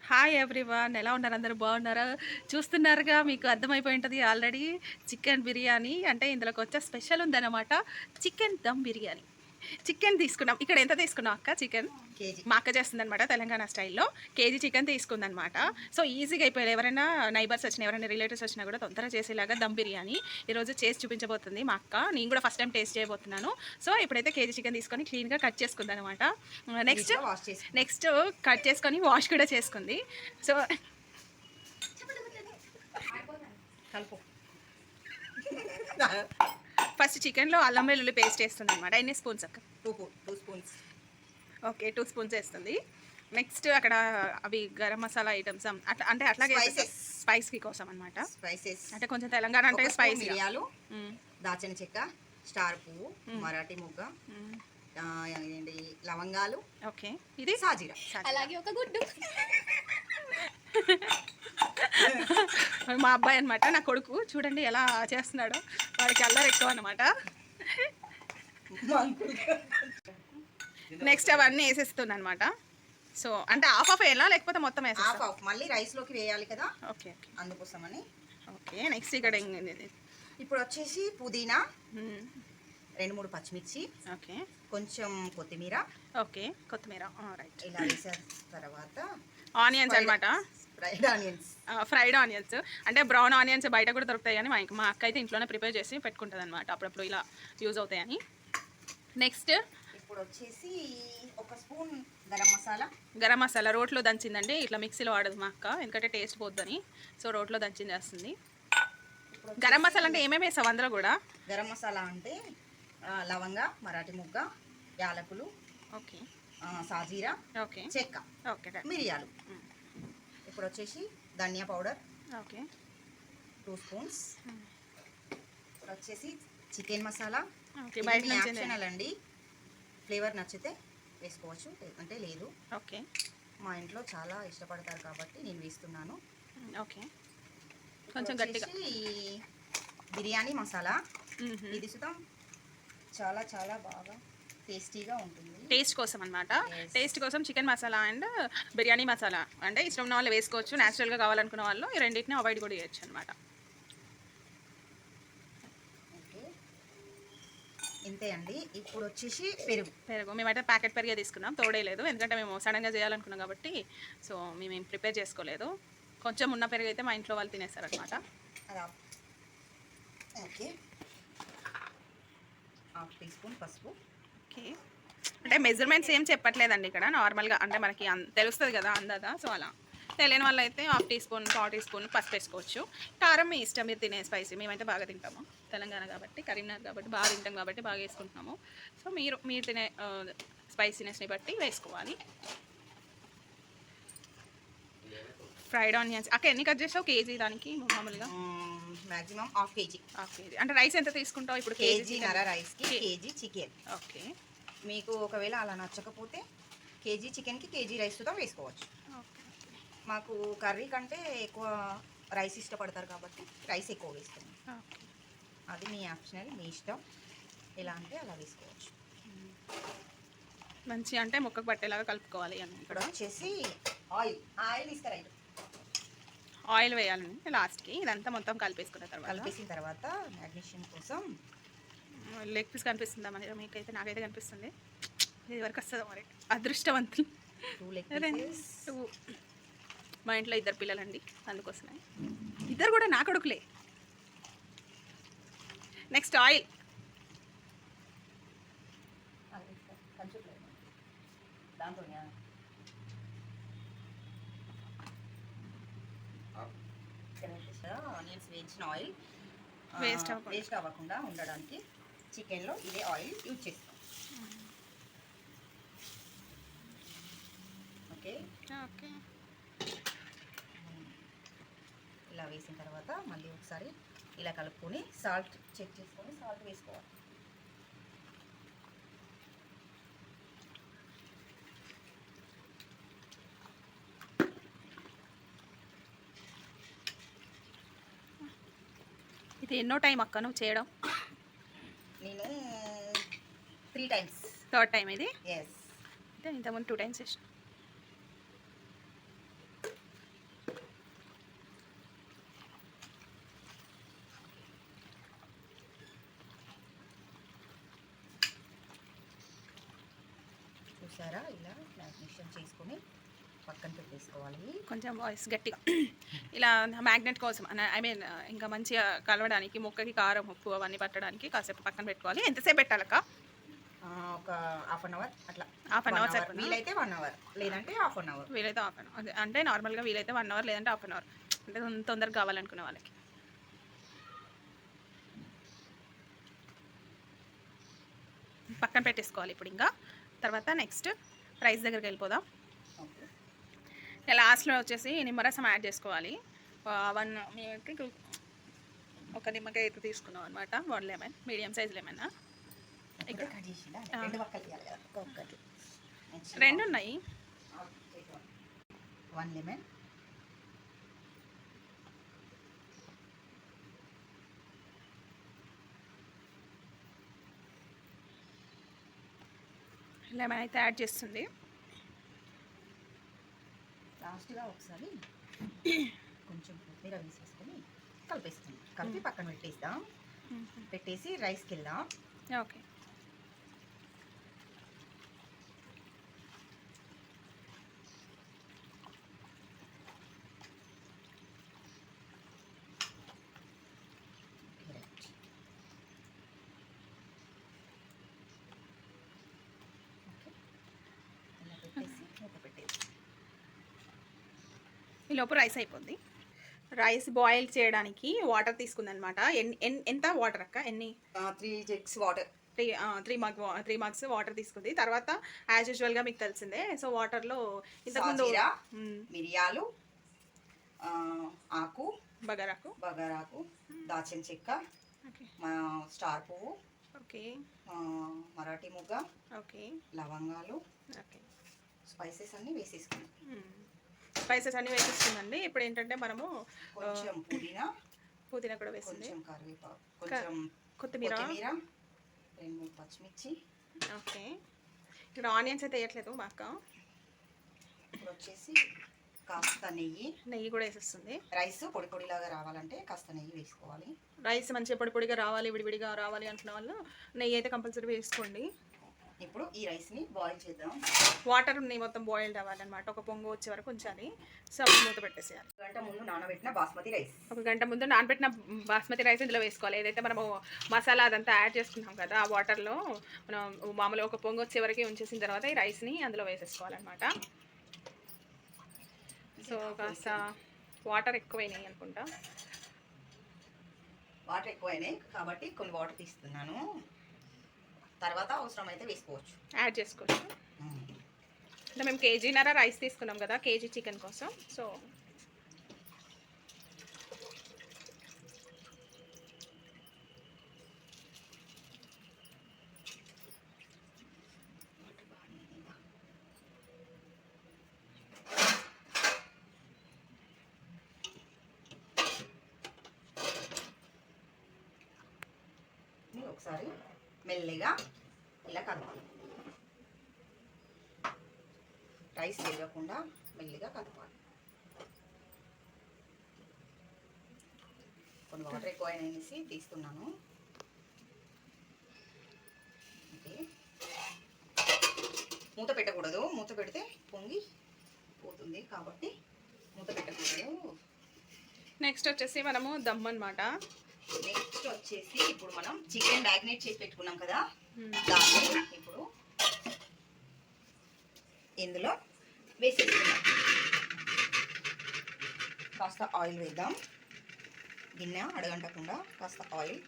Hi everyone, ఎలా ఉన్నారు? అందరూ బాగున్నారా? చూస్తున్నారుగా, మీకు అర్థమైపోయి ఉంటుంది ఆల్రెడీ. చికెన్ బిర్యానీ అంటే ఇందులోకి వచ్చే స్పెషల్ ఉందన్నమాట. చికెన్ దమ్ బిర్యానీ. చికెన్ తీసుకున్నాం. ఇక్కడ ఎంత తీసుకున్నాం అక్క? చికెన్ కేజీ మా అక్క చేస్తుందనమాట తెలంగాణ స్టైల్లో. KG chicken తీసుకుందనమాట. సో ఈజీగా అయిపోయారు. ఎవరైనా నైబర్స్ వచ్చినా, ఎవరైనా రిలేటివ్స్ వచ్చినా కూడా తొందరగా చేసేలాగా దమ్ బిర్యానీ ఈరోజు చేసి చూపించబోతుంది మా అక్క. నేను కూడా ఫస్ట్ టైం టేస్ట్ చేయబోతున్నాను. సో ఇప్పుడైతే కేజీ చికెన్ తీసుకొని క్లీన్గా కట్ చేసుకుందనమాట. నెక్స్ట్ నెక్స్ట్ కట్ చేసుకొని వాష్ కూడా చేసుకుంది. సో కలుపు. ఫస్ట్ చికెన్లో అల్లం వెల్లుల్లి పేస్ట్ వేస్తుంది అనమాట. ఎన్ని స్పూన్స్ అక్క? 2 స్పూన్స్. ఓకే, 2 స్పూన్స్ వేస్తుంది. నెక్స్ట్ అక్కడ అవి గరం మసాలా ఐటమ్స్ అట్లా అంటే అట్లాగే స్పైసీ కోసం అనమాట. స్పైసెస్ అంటే కొంచెం తెలంగాణ అంటే స్పైసీ. మిరియాలు, దాచిన చెక్క, స్టార్ పువ్వు, మరాఠీ మొగ్గ, లవంగాలు. ఓకే, ఇది సాజీరా, అలాగే ఒక గుడ్డు. మా అబ్బాయి అనమాట, నా కొడుకు. చూడండి ఎలా చేస్తున్నాడో, వాడికి అల్లరి ఎక్కువ అనమాట. నెక్స్ట్ అవన్నీ వేసేస్తున్నా అనమాట. సో అంటే హాఫ్ వేయాలా లేకపోతే మొత్తం వేసేస్తా? మళ్ళీ రైస్లోకి వేయాలి కదా. ఓకే ఓకే, అందుకోసమని. ఓకే, నెక్స్ట్ ఇక్కడ ఇప్పుడు వచ్చేసి పుదీనా, 2-3 పచ్చిమిర్చి, ఓకే, కొంచెం కొత్తిమీర. ఓకే, కొత్తిమీర, రైట్. ఇలా వేసిన తర్వాత ఆనియన్స్ అనమాట. ఫ్రైడ్ ఆనియన్స్ అంటే బ్రౌన్ ఆనియన్స్ బయట కూడా దొరుకుతాయి, కానీ మా అక్క అయితే ఇంట్లోనే ప్రిపేర్ చేసి పెట్టుకుంటుంది అనమాట. అప్పుడప్పుడు ఇలా యూజ్ అవుతాయని. నెక్స్ట్ ఇప్పుడు వచ్చేసి 1 స్పూన్ గరం మసాలా రోట్లో దంచిందండి. ఇట్లా మిక్సీలో వాడదు మా అక్క, ఎందుకంటే టేస్ట్ పోద్దని. సో రోట్లో దంచింది వేస్తుంది. గరం మసాలా అంటే ఏమేమి వేసావు అందులో కూడా? గరం మసాలా అంటే లవంగ, మరాఠీ మొగ్గ, యాలకులు, ఓకే, సాజీరా, ఓకే, చెక్క, ఓకే, మిరియాలు. ఇప్పుడు వచ్చేసి ధనియా పౌడర్, ఓకే, 2 స్పూన్స్. ఇప్పుడు వచ్చేసి చికెన్ మసాలా. ఆప్షనల్ అండి, ఫ్లేవర్ నచ్చితే వేసుకోవచ్చు, అంటే లేదు. ఓకే, మా ఇంట్లో చాలా ఇష్టపడతారు కాబట్టి నేను వేస్తున్నాను. ఓకే, కొంచెం గట్టిగా. బిర్యానీ మసాలా, ఇది సుతం చాలా చాలా బాగా టేస్టీగా ఉంటుంది. టేస్ట్ కోసం అనమాట. టేస్ట్ కోసం చికెన్ మసాలా అండ్ బిర్యానీ మసాలా అంటే ఇష్టం ఉన్న వాళ్ళు వేసుకోవచ్చు. న్యాచురల్గా కావాలనుకున్న వాళ్ళు ఈ రెండింటిని అవాయిడ్ కూడా చేయొచ్చు అనమాట. ఇంతే అండి. ఇప్పుడు వచ్చేసి పెరుగు మేమైతే ప్యాకెట్ పెరిగే తీసుకున్నాం, తోడేయలేదు, ఎందుకంటే మేము సడన్గా చేయాలనుకున్నాం కాబట్టి. సో మేము ప్రిపేర్ చేసుకోలేదు. కొంచెం ఉన్న పెరుగు అయితే మా ఇంట్లో వాళ్ళు తినేస్తారనమాట. ఓకే, 1/2 టీ స్పూన్ పసుపు. ఓకే, అంటే మెజర్మెంట్స్ ఏం చెప్పట్లేదండి ఇక్కడ, నార్మల్గా అంటే మనకి తెలుస్తుంది కదా అందదా. సో అలా తెలియని వాళ్ళు అయితే 1/2 టీ స్పూన్, 1/4 టీ స్పూన్ పసుపు వేసుకోవచ్చు. కారం మీ ఇష్టం, మీరు తినే స్పైసీ. మేమైతే బాగా తింటాము, తెలంగాణ కాబట్టి, కరీంనగర్ కాబట్టి బాగా తింటాం కాబట్టి బాగా వేసుకుంటున్నాము. సో మీరు తినే స్పైసీనెస్ని బట్టి వేసుకోవాలి. ఫ్రైడ్ ఆనియన్స్ అక్క ఎన్ని కట్ చేస్తావు కేజీ దానికి మామూలుగా? Maximum half KG. అంటే రైస్ ఎంత తీసుకుంటావు ఇప్పుడు? కేజీన్నర రైస్కి కేజీ చికెన్. ఓకే, మీకు ఒకవేళ అలా నచ్చకపోతే కేజీ చికెన్కి కేజీ రైస్తో వేసుకోవచ్చు. మాకు కర్రీ కంటే ఎక్కువ రైస్ ఇష్టపడతారు కాబట్టి రైస్ ఎక్కువ వేస్తాం. అది మీ ఆప్షనల్, మీ ఇష్టం, ఎలా అంటే అలా వేసుకోవచ్చు. మంచి అంటే ముక్కకు పట్టేలాగా కలుపుకోవాలి అని. ఇక్కడ వచ్చేసి ఆయిల్ ఇస్తారైట్, ఆయిల్ వేయాలండి లాస్ట్కి. ఇదంతా మొత్తం కలిపేసిన తర్వాత మ్యాగ్నేషన్ కోసం లెగ్ పీస్ కనిపిస్తుందా మరి మీకైతే? నాకైతే కనిపిస్తుంది. ఇది వరకు వస్తుందో మరి, అదృష్టవంతులు. 2 మా ఇంట్లో 2 పిల్లలండి, అందుకోసమే. 2 కూడా నా కొడుకులే. Next oil. ఆనియన్స్ వేయించిన ఆయిల్ వేస్ట్ అవ్వకుండా ఉండడానికి చికెన్లో ఇదే ఆయిల్ యూజ్ చేస్తాం. ఓకే ఓకే, ఇలా వేసిన తర్వాత మళ్ళీ ఒకసారి ఇలా కలుపుకొని సాల్ట్ చెక్ చేసుకొని సాల్ట్ వేసుకోవాలి. ఇది ఎన్నో టైం అక్క నువ్వు చేయడం? నేను 3 టైమ్స్. థర్డ్ టైం ఇది? ఎస్. అంటే ఇంతకుముందు 2 టైమ్స్ చేసిన. చూసారా ఇలా మ్యాగ్నేషన్ చేసుకొని పక్కన పెట్టేసుకోవాలి. కొంచెం వాయిస్ గట్టిగా ఇలా మ్యాగ్నెట్ కోసం ఐ మీన్ ఇంకా మంచిగా కలవడానికి ముక్కకి కారం ఉప్పు అవన్నీ పట్టడానికి కాసేపు పక్కన పెట్టుకోవాలి. ఎంతసేపు పెట్టాలక్క? ఒక హాఫ్ అన్ అవర్ అట్లా. హాఫ్ అన్ అవర్ సరిపోతుందా? వీలైతే 1 అవర్, లేదంటే హాఫ్ అన్ అవర్. వీలైతే హాఫ్ అన్ అవర్, అదే అంటే నార్మల్గా వీలైతే 1 అవర్ లేదంటే హాఫ్ అన్ అవర్, అంటే తొందరగా కావాలనుకునే వాళ్ళకి. పక్కన పెట్టేసుకోవాలి ఇప్పుడు. ఇంకా తర్వాత నెక్స్ట్ రైస్ దగ్గరికి వెళ్ళిపోదాం. లాస్ట్లో వచ్చేసి నిమ్మరసం యాడ్ చేసుకోవాలి. మేమైతే ఒక నిమ్మకాయ అయితే తీసుకున్నాం అనమాట, 1 లెమన్, మీడియం సైజ్ లెమన్. ఇక్కడ 2 ఉన్నాయి. 1 లెమన్, లెమన్ అయితే యాడ్ చేస్తుంది. లాస్ట్గా ఒకసారి కొంచెం కొత్తిమీర వేసేసుకొని కలిపేస్తాం. కలిపి పక్కన పెట్టేస్తాం. పెట్టేసి రైస్కి వెళ్దాం. ఓకే. ఈ లోపు రైస్ అయిపోద్ది. రైస్ బాయిల్ చేయడానికి వాటర్ తీసుకుందనమాట. ఎంత వాటర్ అక్క? ఎన్ని? 3 jugs వాటర్. 3 mugs వాటర్ తీసుకుంది. తర్వాత యాజ్ యూజువల్గా మీకు తెలిసిందే, సో వాటర్లో ఇంతకుముందు మిరియాలు, ఆకు, బగారాకు, దాచిన చెక్క, స్టార్ పువ్వు, ఓకే, మరాఠీ ముగ్గ, ఓకే, లవంగాలు, ఓకే, స్పైసెస్ అన్నీ వేసేసుకున్నాం. స్పైసెస్ అన్నీ వేసేసుకుందండి. ఇప్పుడు ఏంటంటే మనము కొంచెం పుదీనా కూడా వేసింది, కొంచెం కరివేపాకు, కొంచెం కొత్తిమీర, 2 పచ్చిమిర్చి. ఓకే. ఇక్కడ ఆనియన్స్ అయితే వేయట్లేదు బాగా. ఇప్పుడు వచ్చేసి కాస్త నెయ్యి కూడా వేసేస్తుంది. రైస్ పొడి పొడిలాగా రావాలంటే కాస్త నెయ్యి వేసుకోవాలి. రైస్ మంచిగా పొడి పొడిగా రావాలి, విడివిడిగా రావాలి అనుకున్న వాళ్ళు నెయ్యి అయితే కంపల్సరీ వేసుకోండి. ఇప్పుడు ఈ రైస్ని బాయిల్ చేద్దాం. వాటర్ మొత్తం బాయిల్డ్ అవ్వాలన్నమాట. ఒక పొంగు వచ్చే వరకు ఉంచాలి. సో మూత పెట్టేసేయాలి. 1 గంట ముందు నానబెట్టిన బాస్మతి రైస్. 1 గంట ముందు నానబెట్టిన బాస్మతి రైస్ ఇందులో వేసుకోవాలి. ఏదైతే మనము మసాలా అదంతా యాడ్ చేసుకున్నాం కదా, ఆ వాటర్లో మనం మామూలుగా ఒక పొంగు వచ్చే వరకు ఉంచేసిన తర్వాత ఈ రైస్ని అందులో వేసేసుకోవాలన్నమాట. సో కాస్త వాటర్ ఎక్కువైనాయి అనుకుంటా. వాటర్ ఎక్కువైనాయి కాబట్టి కొన్ని వాటర్ తీస్తున్నాను. తర్వాత అవసరం అయితే వేసుకోవచ్చు, యాడ్ చేసుకోవచ్చు. అంటే మేము కేజీన్నర రైస్ తీసుకున్నాం కదా, కేజీ చికెన్ కోసం. సో ఒకసారి మెల్లిగా ఇలా కలపాలి. రైస్ వేయకుండా మెల్లిగా కలపాలి. కొన్ని వాటర్ ఎక్కువ అయినేసి తీస్తున్నాను. ఓకే, మూత పెట్టకూడదు. మూత పెడితే పొంగి పోతుంది కాబట్టి మూత పెట్టకూడదు. నెక్స్ట్ వచ్చేసి మనము దమ్ అన్నమాట. నెక్స్ట్ వచ్చేసి ఇప్పుడు మనం చికెన్ మ్యాగ్నేట్ చేసి పెట్టుకున్నాం కదా, దాన్ని ఇప్పుడు ఇందులో వేసేసుకుందాం. కాస్త ఆయిల్ వేద్దాం. గిన్నె అడగంటకుండా కాస్త ఆయిల్.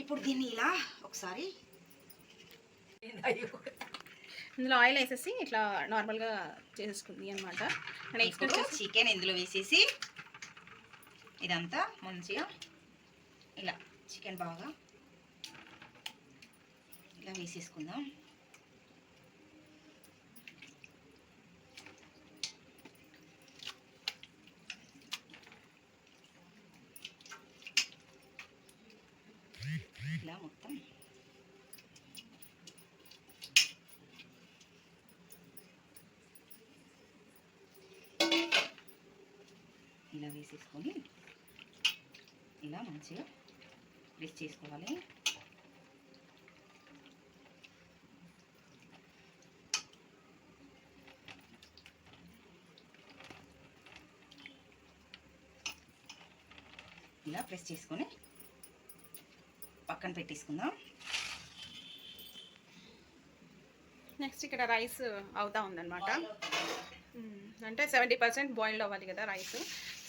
ఇప్పుడు దీన్ని ఇలా ఒకసారి ఇందులో ఆయిల్ వేసేసి ఇట్లా నార్మల్గా చేసుకుంది అనమాట. నెక్స్ట్ చికెన్ ఇందులో వేసేసి ఇదంతా మంచిగా ఇలా చికెన్ బాగా ఇలా వేసేసుకుందాం. ఇలా మొత్తం ఇలా వేసేసుకొని ఇలా మంచిగా ప్రెస్ చేసుకోవాలి. ఇలా ప్రెస్ చేసుకొని పక్కన పెట్టేసుకుందాం. నెక్స్ట్ ఇక్కడ రైస్ అవుతా ఉందన్నమాట. అంటే 70% బాయిల్డ్ అవ్వాలి కదా రైస్,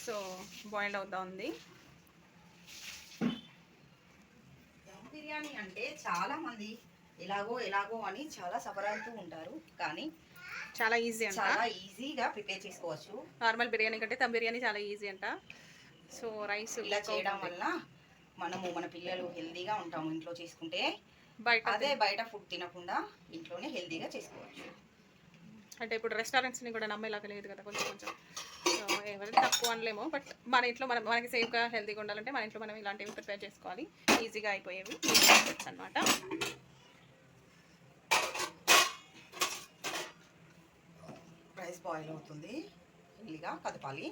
సో బాయిల్డ్ అవుతా ఉంది. దమ్ బిర్యానీ అంటే చాలా మంది ఎలాగో అని చాలా సఫర్ ఉంటారు, కానీ చాలా ఈజీ అంట. చాలా ఈజీగా ప్రిపేర్ చేసుకోవచ్చు. నార్మల్ బిర్యానీ కంటే దమ్ బిర్యానీ చాలా ఈజీ అంట. సో రైస్ ఇలా చేయడం వల్ల మన పిల్లలు హెల్తీగా ఉంటాము ఇంట్లో చేసుకుంటే. బయట ఫుడ్ తినకుండా ఇంట్లోనే హెల్తీగా చేసుకోవచ్చు. అంటే ఇప్పుడు రెస్టారెంట్స్ని కూడా నమ్మేలాగా లేదు కదా, కొంచెం. సో ఎవరైనా తక్కువ అనలేము, బట్ మన ఇంట్లో మనకి సేఫ్గా హెల్తీగా ఉండాలంటే మన ఇంట్లో మనం ఇలాంటివి ప్రిపేర్ చేసుకోవాలి. ఈజీగా అయిపోయేవి అనమాట. రైస్ బాయిల్ అవుతుంది, మెల్లిగా కదపాలి.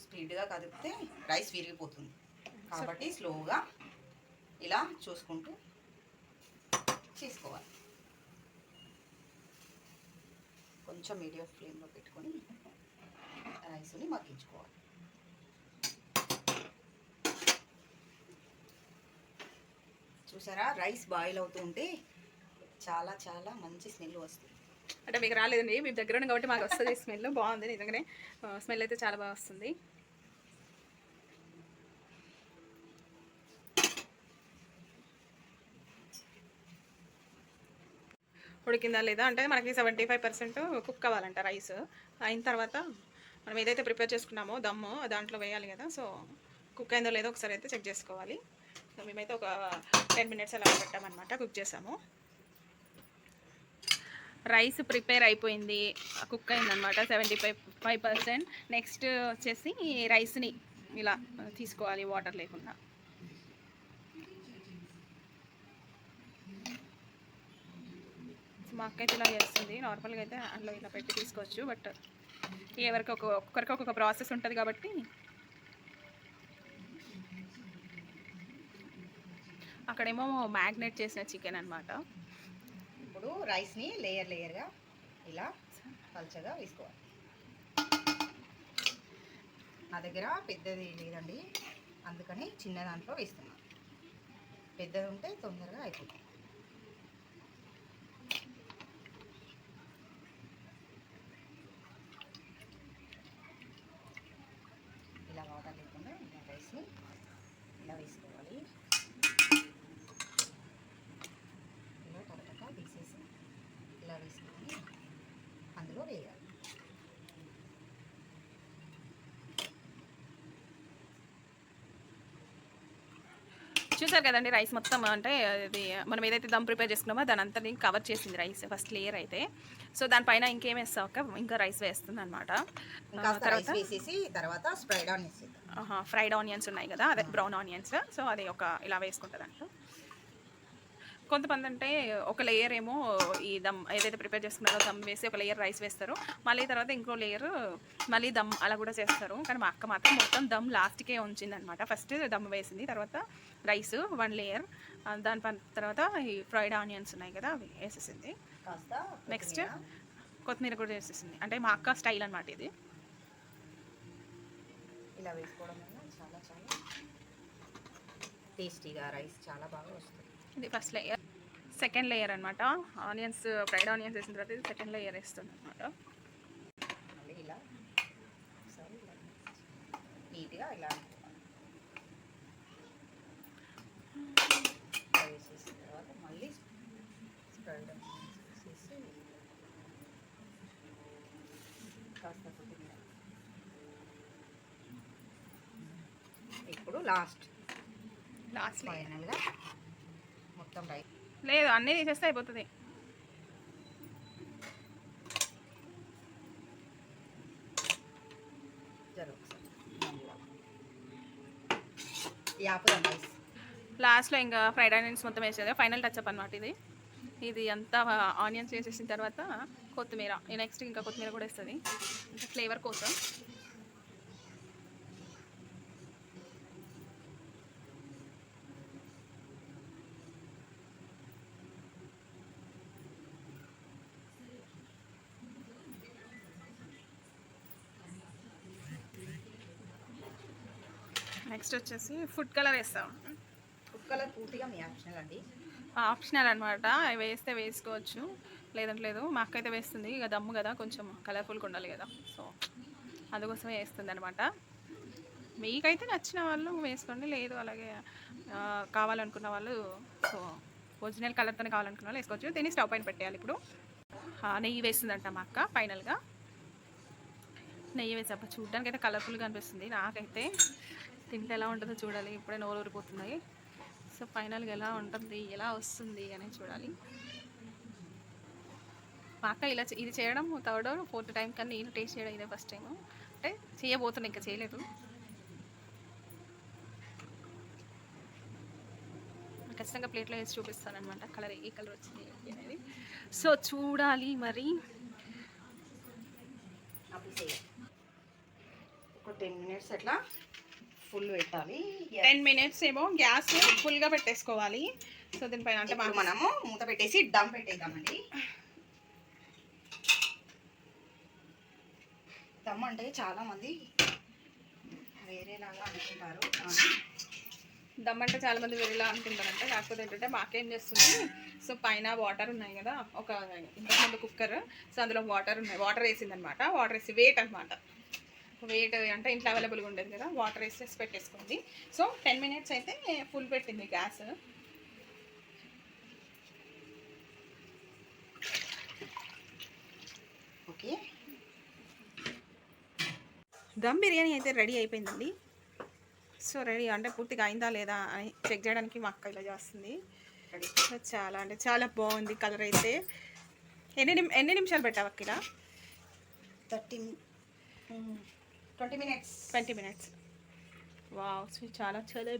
స్పీడ్గా కదిపితే రైస్ విరిగిపోతుంది, కాబట్టి స్లోగా ఇలా చూసుకుంటూ చేసుకోవాలి. కొంచెం మీడియం ఫ్లేమ్లో పెట్టుకొని రైస్ని మగ్గించుకోవాలి. చూసారా, రైస్ బాయిల్ అవుతూ ఉంటే చాలా చాలా మంచి స్మెల్ వస్తుంది. అంటే మీకు రాలేదండి, మీ దగ్గర ఉన్న కాబట్టి మాకు వస్తుంది స్మెల్. బాగుంది నిజంగానే, స్మెల్ అయితే చాలా బాగా వస్తుంది. ఉడికిందా లేదా అంటే మనకి 75% కుక్ అవ్వాలంట రైస్. అయిన తర్వాత మనం ఏదైతే ప్రిపేర్ చేసుకున్నామో దమ్ము దాంట్లో వేయాలి కదా, సో కుక్ అయిందో లేదో ఒకసారి అయితే చెక్ చేసుకోవాలి. సో మేమైతే ఒక 10 minutes అలా పెట్టామన్నమాట, కుక్ చేసాము. రైస్ ప్రిపేర్ అయిపోయింది, కుక్ అయిందనమాట 75%. నెక్స్ట్ వచ్చేసి రైస్ని ఇలా తీసుకోవాలి వాటర్ లేకుండా. మా అక్క అయితే ఇలా చేస్తుంది. నార్మల్గా అయితే అందులో ఇలా పెట్టి తీసుకోవచ్చు, బట్ ఎవరికి ఒక్కొక్కరికి ఒక్కొక్క ప్రాసెస్ ఉంటుంది కాబట్టి అక్కడేమో మ్యాగ్నేట్ చేసిన చికెన్ అనమాట. ఇప్పుడు రైస్ని లేయర్గా ఇలా పల్చగా వేసుకోవాలి. నా దగ్గర పెద్దది లేదండి, అందుకని చిన్న దాంట్లో వేస్తున్నాను. పెద్దది ఉంటే తొందరగా అయిపోతుంది. ఇలా వాటర్ లేకుండా ఇలా రైస్ని ఇలా వేసుకోవాలి. ఇలా టకటక తీసేసి ఇలా వేసుకొని అందులో వేయాలి. చూసారు కదండి, రైస్ మొత్తం అంటే ఇది మనం ఏదైతే దమ్ ప్రిపేర్ చేసుకున్నామో దాని అంతా కవర్ చేసింది రైస్ ఫస్ట్ లేయర్ అయితే. సో దానిపైన ఇంకేం వేస్తాక ఇంకా రైస్ వేస్తుంది అనమాట. తర్వాత ఫ్రైడ్ ఆనియన్స్ ఉన్నాయి కదా, అదే బ్రౌన్ ఆనియన్స్, సో అది ఇలా వేసుకుంటుంది అంట. కొంతమంది అంటే ఒక లేయర్ ఏమో ఈ దమ్ ఏదైతే ప్రిపేర్ చేసుకున్నారో దమ్ వేసి ఒక లేయర్ రైస్ వేస్తారు, మళ్ళీ తర్వాత ఇంకో లేయర్ మళ్ళీ దమ్ అలా కూడా చేస్తారు. కానీ మా అక్క మాత్రం మొత్తం దమ్ లాస్ట్కే ఉంచిందనమాట. ఫస్ట్ దమ్ వేసింది, తర్వాత రైస్ 1 లేయర్, దాని తర్వాత ఈ ఫ్రైడ్ ఆనియన్స్ ఉన్నాయి కదా అవి వేసేసింది. నెక్స్ట్ కొత్తిమీర కూడా వేసేసింది. అంటే మా అక్క స్టైల్ అనమాట ఇది. ఇలా వేసుకోవడం వల్ల చాలా చాలా టేస్టీగా రైస్ చాలా బాగా వస్తుంది. ఇది ఫస్ట్ లేయర్. సెకండ్ లేయర్ అనమాట, ఆనియన్స్ ఫ్రైడ్ ఆనియన్స్ వేసిన తర్వాత ఇది సెకండ్ లేయర్ వేస్తుంది అనమాట. మళ్ళీ ఇలా ఒకసారి ఇలా నీట్గా ఇలా వేసేసిన తర్వాత మళ్ళీ ఫ్రైడ్ ఆనియన్స్ వేసేసి కాస్త కొద్దిగా ఇప్పుడు లాస్ట్ ఫైనల్గా మొత్తం రైస్ లేదు అన్నీ తీసేస్తే అయిపోతుంది. లాస్ట్లో ఇంకా ఫ్రైడ్ ఆనియన్స్ మొత్తం వేసేది ఫైనల్ టచ్అప్ అనమాట ఇది. ఇది అంతా ఆనియన్స్ వేసేసిన తర్వాత కొత్తిమీర, నెక్స్ట్ ఇంకా కొత్తిమీర కూడా వేస్తుంది ఫ్లేవర్ కోసం. నెక్స్ట్ వచ్చేసి ఫుడ్ కలర్ వేస్తాం. ఫుడ్ కలర్ పూర్తిగా మీ ఆప్షనల్ అండి. ఆప్షనల్ అనమాట, వేస్తే వేసుకోవచ్చు, లేదంటే లేదు. మా అక్క అయితే వేస్తుంది, ఇక దమ్ము కదా, కొంచెం కలర్ఫుల్గా ఉండాలి కదా, సో అందుకోసమే వేస్తుంది అనమాట. మీకైతే నచ్చిన వాళ్ళు వేసుకోండి, లేదు అలాగే కావాలనుకున్న వాళ్ళు, సో ఒరిజినల్ కలర్తోనే కావాలనుకున్న వాళ్ళు వేసుకోవచ్చు. దీన్ని స్టవ్ పైన పెట్టేయాలి. ఇప్పుడు నెయ్యి వేస్తుందంట మా అక్క. ఫైనల్గా నెయ్యి వేసాక చూడడానికి అయితే కలర్ఫుల్గా అనిపిస్తుంది. నాకైతే తింటే ఎలా ఉంటుందో చూడాలి, ఇప్పుడే నోరు ఊరిపోతున్నాయి. సో ఫైనల్గా ఎలా ఉంటుంది, ఎలా వస్తుంది అని చూడాలి. మా అక్క ఇలా ఇది చేయడం థర్డ్ 4th టైం, కానీ నేను టేస్ట్ చేయడం ఇదే ఫస్ట్ టైం. అంటే చేయబోతున్నా, ఇంకా చేయలేదు. ఖచ్చితంగా ప్లేట్లో వేసి చూపిస్తాను అనమాట, కలర్ ఏ కలర్ వచ్చింది అనేది. సో చూడాలి మరి. ఒక 10 minutes అట్లా ఫుల్ పెట్టాలి. 10 minutes ఏమో గ్యాస్ ఫుల్గా పెట్టేసుకోవాలి. సో దీనిపైన అంటే మనము మూత పెట్టేసి దమ్ పెట్టేద్దామండి. దమ్ అంటే చాలామంది వేరేలాగా అనుకుంటారు. దమ్ అంటే చాలామంది వేరేలా అనుకుంటారంట. కాకపోతే ఏంటంటే మాకేం చేస్తుంది, సో పైన వాటర్ ఉన్నాయి కదా, ఒక ఇంతకుముందు కుక్కర్, సో అందులో వాటర్ ఉన్నాయి, వాటర్ వేసిందనమాట. వాటర్ వేసి వెయిట్ అనమాట, వెయిట్ అంటే ఇంట్లో అవైలబుల్గా ఉండేది కదా, వాటర్ వేసేసి పెట్టేసుకుంది. సో 10 minutes అయితే ఫుల్ పెట్టింది గ్యాస్. ఓకే, దమ్ బిర్యానీ అయితే రెడీ అయిపోయిందండి. సో రెడీ అంటే పూర్తిగా అయిందా లేదా అని చెక్ చేయడానికి మా అక్క ఇలా చేస్తుంది. సో చాలా అంటే చాలా బాగుంది కలర్ అయితే. ఎన్ని నిమిషాలు పెట్టావు అక్క ఇలా? 20 minutes. వావ్, చాలా చాలా